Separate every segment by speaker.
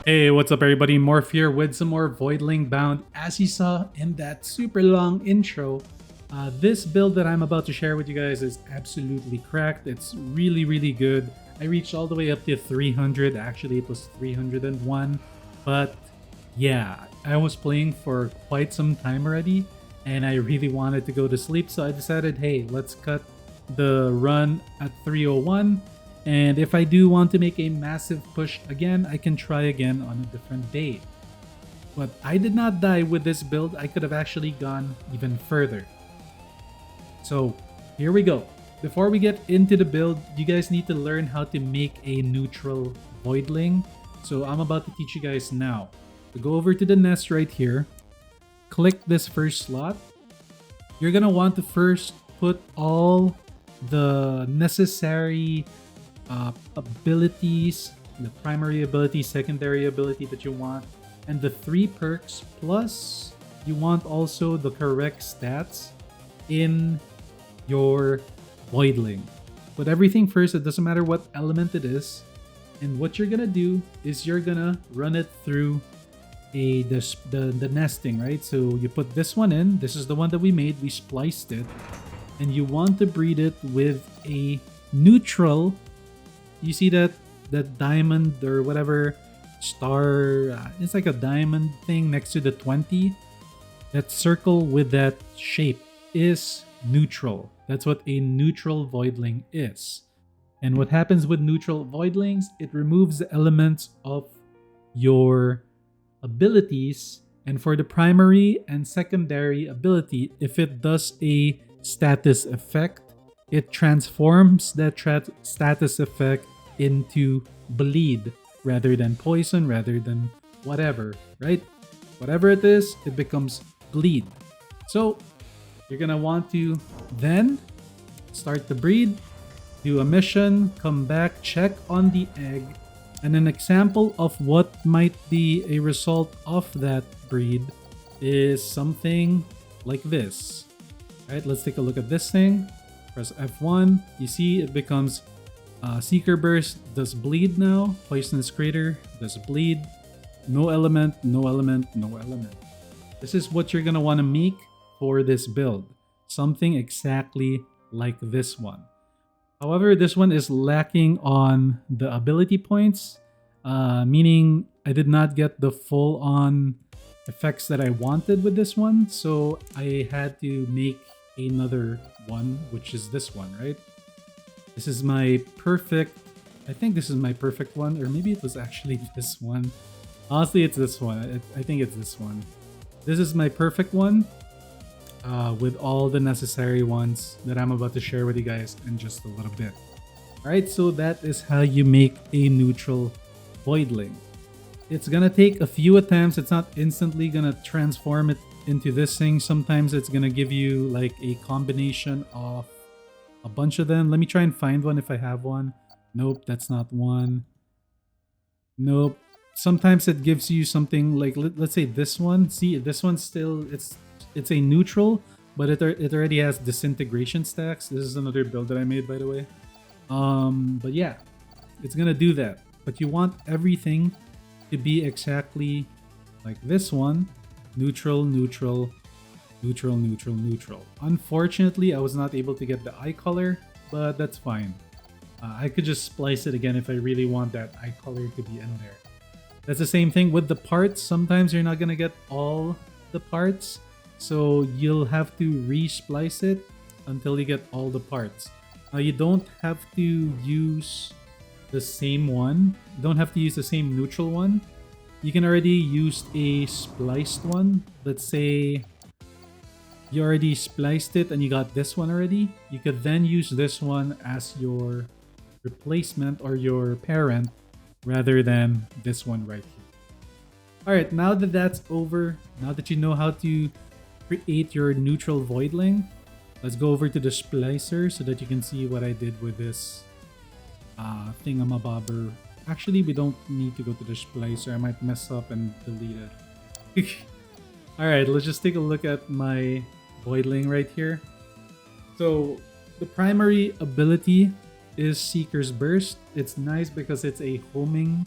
Speaker 1: Hey, what's up everybody? Morph here with some more Voidling bound. As you saw in that super long intro, this build that I'm about to share with you guys is absolutely cracked. It's really good. I reached all the way up to 300. Actually, it was 301. But yeah, I was playing for quite some time already and I really wanted to go to sleep. So I decided, hey, let's cut the run at 301. And if I do want to make a massive push again, I can try again on a different day. But I did not die with this build. I could have actually gone even further. So here we go. Before we get into the build, you guys need to learn how to make a neutral voidling. So I'm about to teach you guys now. So go over to the nest right here. Click this first slot. You're gonna want to first put all the necessary abilities, the primary ability, secondary ability that you want, and the 3 perks, plus you want also the correct stats in your voidling. Put everything first, it doesn't matter what element it is, and what you're gonna do is you're gonna run it through the nesting, right? So you put this one in, this is the one that we made, we spliced it, and you want to breed it with a neutral. You see that diamond or whatever star, it's like a diamond thing next to the 20. That circle with that shape is neutral. That's what a neutral voidling is. And what happens with neutral voidlings, it removes the elements of your abilities. And for the primary and secondary ability, if it does a status effect, it transforms that status effect into bleed rather than poison, rather than whatever, right? Whatever it is, it becomes bleed. So you're gonna want to then start the breed, do a mission, come back, check on the egg, and an example of what might be a result of that breed is something like this. Right, let's take a look at this thing. Press F1. You see it becomes Seeker Burst does bleed now. Poisonous Crater does bleed. No element, no element, no element. This is what you're going to want to make for this build. Something exactly like this one. However, this one is lacking on the ability points, meaning I did not get the full-on effects that I wanted with this one. So I had to make another one, which is this one, right? This is my perfect, I think this is my perfect one, or maybe it was actually this one. Honestly, it's this one. I think it's this one. This is my perfect one with all the necessary ones that I'm about to share with you guys in just a little bit. Alright, so that is how you make a neutral voidling. It's gonna take a few attempts. It's not instantly gonna transform it into this thing. Sometimes it's gonna give you like a combination of a bunch of them. Let me try and find one if I have one. Nope, that's not one. Nope. Sometimes it gives you something like, let's say this one. See, this one still, it's a neutral, but it already has disintegration stacks. This is another build that I made, by the way. But yeah, it's gonna do that. But you want everything to be exactly like this one. Neutral, neutral, neutral, neutral, neutral. Unfortunately, I was not able to get the eye color, but that's fine. I could just splice it again if I really want that eye color to be in there. That's the same thing with the parts. Sometimes you're not gonna get all the parts, so you'll have to re-splice it until you get all the parts. Now you don't have to use the same one. You don't have to use the same neutral one. You can already use a spliced one. Let's say you already spliced it and you got this one already. You could then use this one as your replacement or your parent rather than this one right here. Alright, now that that's over, now that you know how to create your neutral voidling, let's go over to the splicer so that you can see what I did with this thingamabobber. Actually, we don't need to go to the splicer. I might mess up and delete it. Alright, let's just take a look at my voidling right here. So the primary ability is Seeker's Burst. It's nice because it's a homing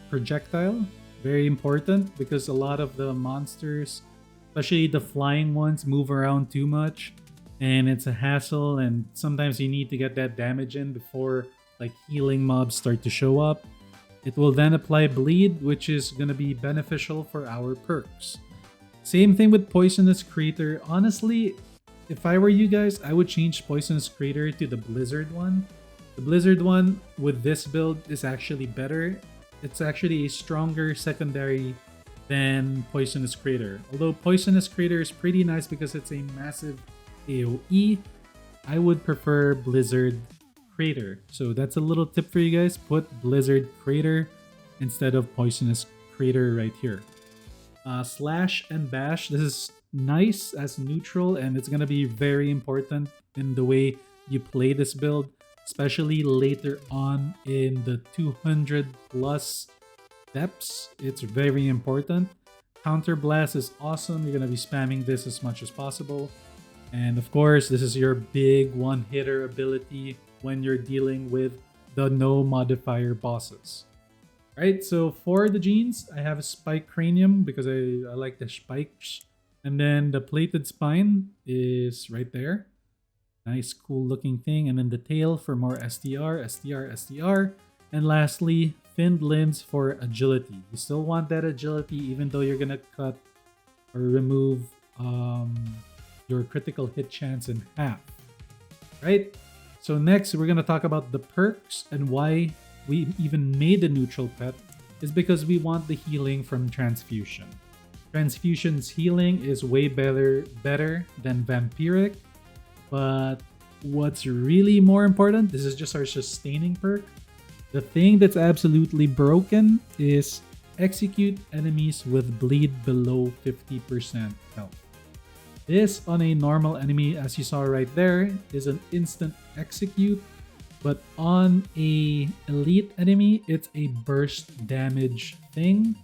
Speaker 1: projectile. Very important because a lot of the monsters, especially the flying ones, move around too much and it's a hassle, and sometimes you need to get that damage in before like healing mobs start to show up. It will then apply bleed, which is going to be beneficial for our perks. Same thing with Poisonous Crater. Honestly, if I were you guys, I would change Poisonous Crater to the Blizzard one. The Blizzard one with this build is actually better. It's actually a stronger secondary than Poisonous Crater. Although Poisonous Crater is pretty nice because it's a massive AoE, I would prefer Blizzard Crater. So that's a little tip for you guys. Put Blizzard Crater instead of Poisonous Crater right here. Slash and Bash. This is nice as neutral, and it's going to be very important in the way you play this build, especially later on in the 200 plus depths. It's very important. Counter Blast is awesome. You're going to be spamming this as much as possible. And of course, this is your big one-hitter ability when you're dealing with the no modifier bosses. Right, so for the jeans, I have a spike cranium because I like the spikes. And then the plated spine is right there. Nice, cool looking thing. And then the tail for more STR, STR, STR. And lastly, finned limbs for agility. You still want that agility even though you're gonna cut or remove your critical hit chance in half. Right? So next, we're gonna talk about the perks and why we even made the neutral pet is because we want the healing from Transfusion. Transfusion's healing is way better than Vampiric, but what's really more important, this is just our sustaining perk. The thing that's absolutely broken is execute enemies with bleed below 50% health. This on a normal enemy, as you saw right there, is an instant execute. But on a elite enemy, it's a burst damage thing.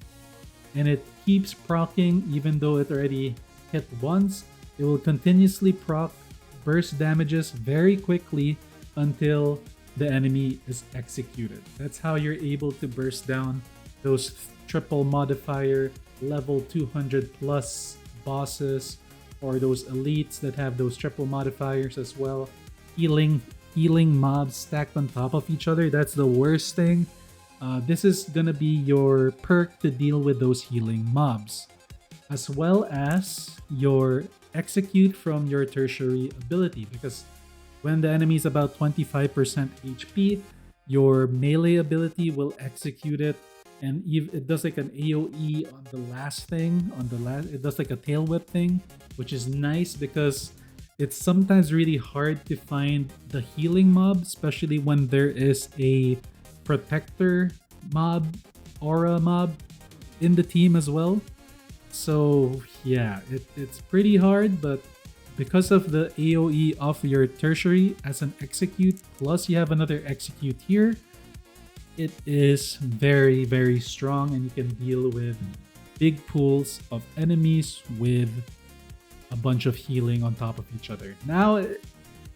Speaker 1: And it keeps proccing even though it already hit once. It will continuously proc burst damages very quickly until the enemy is executed. That's how you're able to burst down those triple modifier level 200 plus bosses, or those elites that have those triple modifiers as well. Healing mobs stacked on top of each other, that's the worst thing. This is gonna be your perk to deal with those healing mobs, as well as your execute from your tertiary ability, because when the enemy is about 25% HP, your melee ability will execute it, and it does like an AoE on the last thing, it does like a tail whip thing, which is nice because it's sometimes really hard to find the healing mob, especially when there is a protector mob, aura mob in the team as well. So yeah, it's pretty hard, but because of the AoE of your tertiary as an execute, plus you have another execute here, it is very, very strong, and you can deal with big pools of enemies with a bunch of healing on top of each other. Now,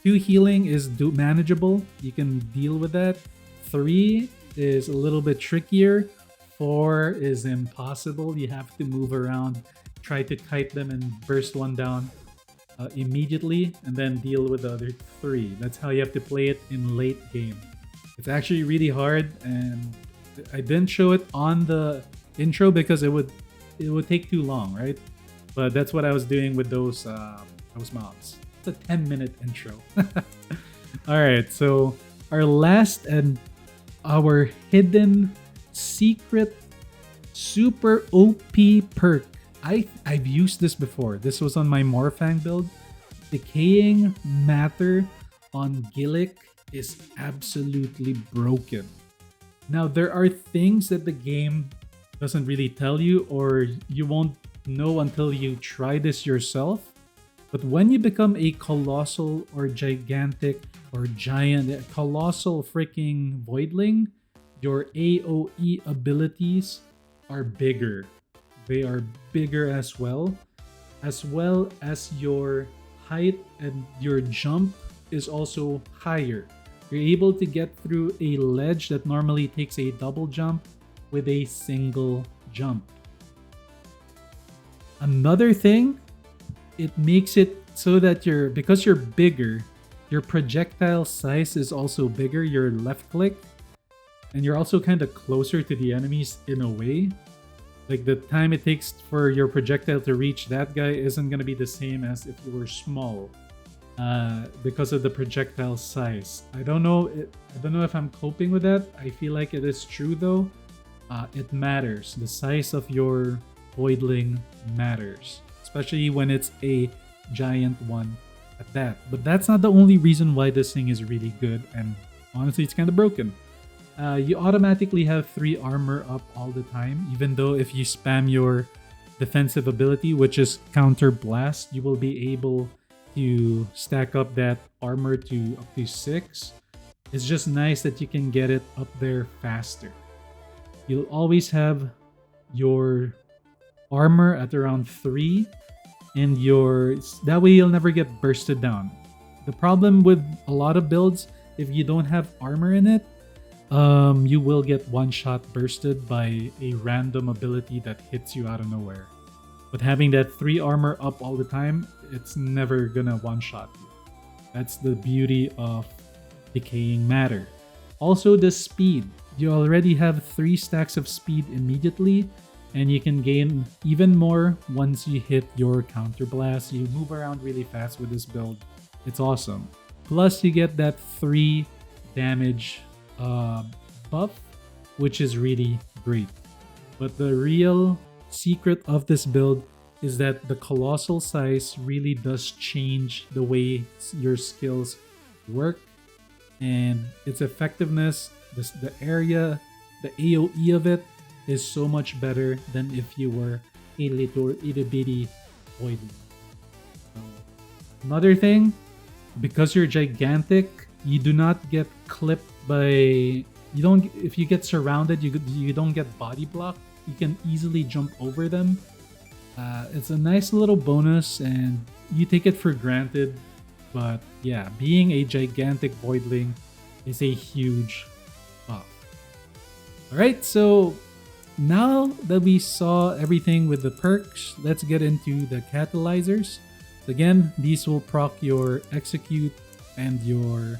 Speaker 1: 2 healing is manageable. You can deal with that. 3 is a little bit trickier. 4 is impossible. You have to move around, try to kite them and burst one down immediately, and then deal with the other 3. That's how you have to play it in late game. It's actually really hard, and I didn't show it on the intro because it would take too long, right? But that's what I was doing with those mobs. It's a 10-minute intro. All right, so our last and our hidden secret super OP perk. I've used this before. This was on my Morphang build. Decaying Matter on Gilick is absolutely broken. Now, there are things that the game doesn't really tell you, or you won't know until you try this yourself. But when you become a colossal or gigantic or giant, colossal freaking voidling, your AoE abilities are bigger. They are bigger as well as your height and your jump is also higher. You're able to get through a ledge that normally takes a double jump with a single jump. Another thing, it makes it so that because you're bigger, your projectile size is also bigger. Your left click, and you're also kind of closer to the enemies in a way. Like the time it takes for your projectile to reach that guy isn't gonna be the same as if you were small, because of the projectile size. I don't know if I'm coping with that. I feel like it is true though. It matters. The size of your Voidling matters, especially when it's a giant one at that. But that's not the only reason why this thing is really good, and honestly, it's kind of broken. You automatically have 3 armor up all the time, even though if you spam your defensive ability, which is counter blast, you will be able to stack up that armor to up to 6. It's just nice that you can get it up there faster. You'll always have your armor at around 3, and that way you'll never get bursted down. The problem with a lot of builds, if you don't have armor in it, you will get one-shot bursted by a random ability that hits you out of nowhere. But having that 3 armor up all the time, it's never gonna one-shot you. That's the beauty of decaying matter. Also, the speed. You already have 3 stacks of speed immediately, and you can gain even more once you hit your counter blast. You move around really fast with this build. It's awesome. Plus, you get that 3 damage buff, which is really great. But the real secret of this build is that the colossal size really does change the way your skills work, and its effectiveness, the area, the AoE of it is so much better than if you were a little itty bitty Voidling. Another thing, because you're gigantic, you do not get clipped by... If you get surrounded, you don't get body blocked. You can easily jump over them. It's a nice little bonus, and you take it for granted. But yeah, being a gigantic Voidling is a huge buff. Alright, so now that we saw everything with the perks, let's get into the catalyzers. Again, these will proc your execute and your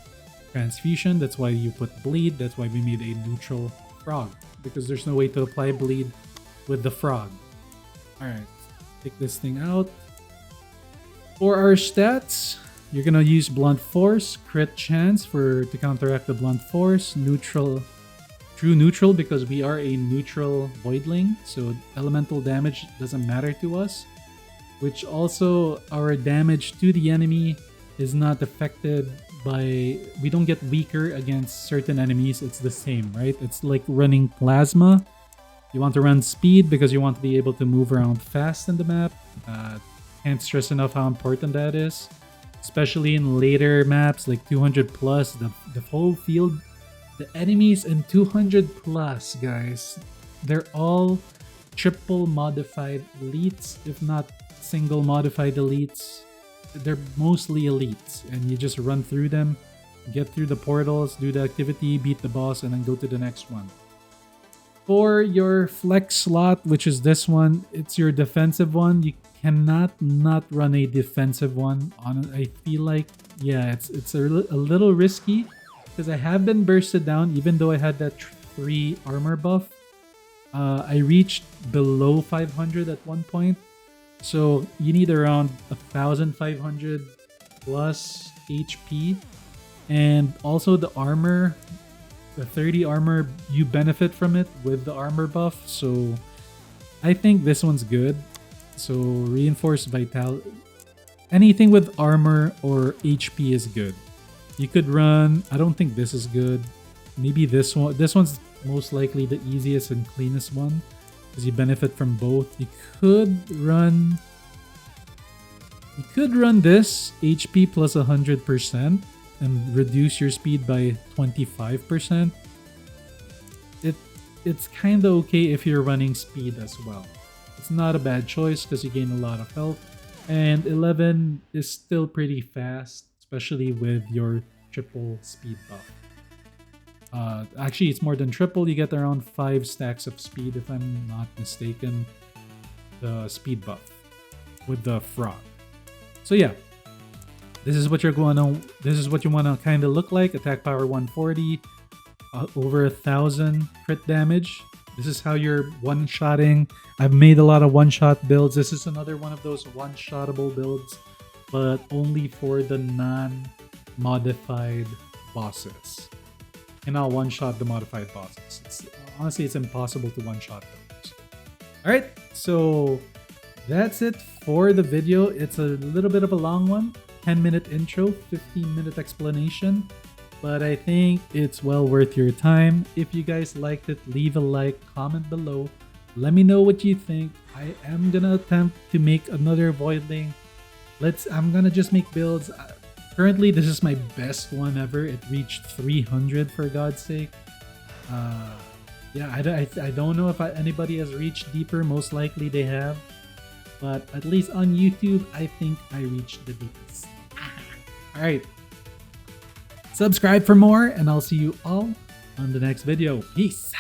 Speaker 1: transfusion. That's why you put bleed. That's why we made a neutral frog, because there's no way to apply bleed with the frog. Alright, take this thing out. For our stats, you're gonna use blunt force, crit chance to counteract the blunt force, true neutral because we are a neutral Voidling, so elemental damage doesn't matter to us. Which also, our damage to the enemy is not affected by... We don't get weaker against certain enemies, it's the same, right? It's like running plasma. You want to run speed because you want to be able to move around fast in the map. Can't stress enough how important that is. Especially in later maps like 200 plus, the whole field, the enemies in 200 plus, guys, they're all triple modified elites, if not single modified elites. They're mostly elites, and you just run through them, get through the portals, do the activity, beat the boss, and then go to the next one. For your flex slot, which is this one, it's your defensive one. You cannot not run a defensive one. I feel like, yeah, it's a little risky because I have been bursted down even though I had that 3 armor buff. I reached below 500 at one point, so you need around 1,500 plus HP, and also the armor. The 30 armor, you benefit from it with the armor buff, so I think this one's good. So reinforced vitality, anything with armor or HP is good. You could run, I don't think this is good. Maybe this one. This one's most likely the easiest and cleanest one because you benefit from both. You could run this HP plus 100%. And reduce your speed by 25%. It's kind of okay if you're running speed as well. It's not a bad choice because you gain a lot of health. And 11 is still pretty fast, especially with your triple speed buff. Actually, it's more than triple. You get around 5 stacks of speed, if I'm not mistaken. The speed buff with the frog. So yeah, this is what you're going to. This is what you want to kind of look like. Attack power 140, over 1,000 crit damage. This is how you're one-shotting. I've made a lot of one-shot builds. This is another one of those one-shottable builds, but only for the non-modified bosses. And I'll one-shot the modified bosses. Honestly, it's impossible to one-shot those. Alright, so that's it for the video. It's a little bit of a long one. 10-minute intro, 15-minute explanation. But I think it's well worth your time. If you guys liked it, leave a like, comment below. Let me know what you think. I am gonna attempt to make another Voidling. I'm gonna just make builds. Currently, this is my best one ever. It reached 300 for God's sake. Yeah, I don't know if anybody has reached deeper. Most likely they have. But at least on YouTube, I think I reached the deepest. Alright. Subscribe for more, and I'll see you all on the next video. Peace.